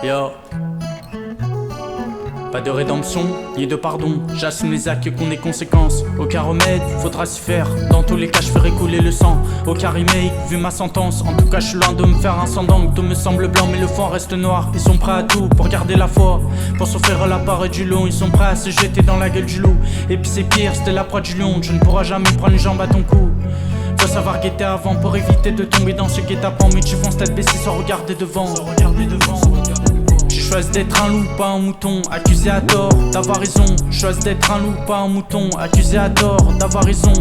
Yo. Pas de rédemption, ni de pardon. J'assume les actes qui ont des conséquences. Aucun remède, faudra s'y faire. Dans tous les cas, je ferai couler le sang. Aucun remake, vu ma sentence. En tout cas, je suis loin de me faire un sang-dang. Tout me semble blanc, mais le fond reste noir. Ils sont prêts à tout pour garder la foi. Pour s'offrir la part du loup. Ils sont prêts à se jeter dans la gueule du loup. Et puis c'est pire, c'était la proie du lion. Tu ne pourras jamais prendre une jambe à ton cou. Faut savoir guetter avant pour éviter de tomber dans ce guet-apens. Mais tu fonces tête baissée sans regarder devant. Choisis d'être un loup, pas un mouton, accusé à tort d'avoir raison. Choisis d'être un loup, pas un mouton, accusé à tort d'avoir raison.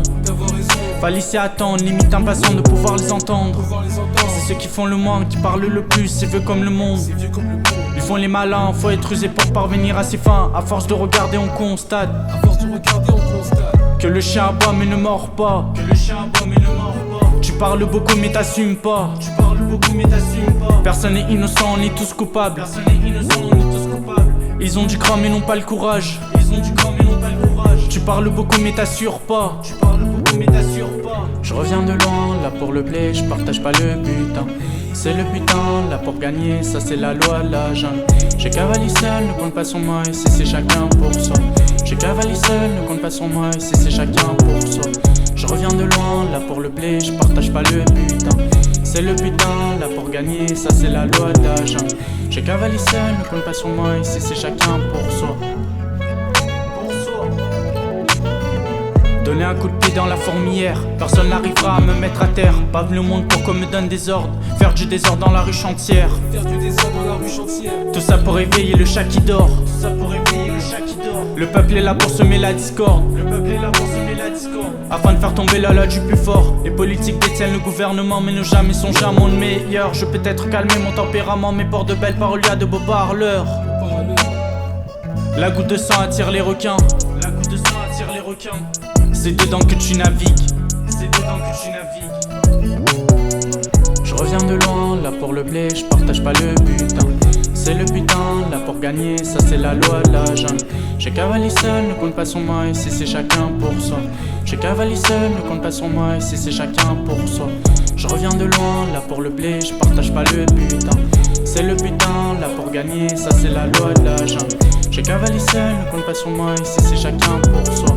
Va laisser attendre, limite impatient de pouvoir les entendre. C'est ceux qui font le moins, qui parlent le plus, c'est vieux comme le monde. Ils font les malins, faut être rusé pour parvenir à ses fins. À force de regarder, on constate que le chien aboie mais ne mord pas. Tu parles beaucoup mais t'assumes pas. Personne n'est innocent, on est tous coupables. Ils ont du cran mais n'ont pas le courage. Tu parles beaucoup mais t'assures pas. Je reviens de loin, là pour le blé, je partage pas le butin. C'est le putain, là pour gagner, ça c'est la loi de la jungle. J'ai cavalé seul, ne compte pas sur moi, ici c'est chacun pour soi. J'ai cavalé seul, ne compte pas sur moi, ici c'est chacun pour soi. Je reviens de loin, là pour le blé, je partage pas le butin. C'est le putain, là pour gagner, ça c'est la loi de la jungle. J'ai cavalé seul, ne compte pas sur moi, ici c'est chacun pour soi. Donner un coup de pied dans la fourmilière, personne n'arrivera à me mettre à terre. Pave le monde pour qu'on me donne des ordres, faire du désordre dans la rue chantière. Tout ça pour éveiller le chat qui dort. Le peuple est là pour semer la discorde. Afin de faire tomber la loi du plus fort. Les politiques détiennent le gouvernement mais n'ont jamais songé à mon meilleur. Je peux être calmer mon tempérament, mais pour de belles paroles, y'a de beaux parleurs. La goutte de sang attire les requins. C'est dedans que tu navigues. Je reviens de loin, là pour le blé, je partage pas le butin. C'est le putain, là pour gagner, ça c'est la loi de la jungle. J'ai cavalé seul, ne compte pas sur moi, ici c'est chacun pour soi. J'ai cavalé seul, ne compte pas sur moi, ici c'est chacun pour soi. Je reviens de loin, là pour le blé, je partage pas le butin. C'est le putain, là pour gagner, ça c'est la loi de la jungle. J'ai cavalé seul, ne compte pas sur moi, ici c'est chacun pour soi.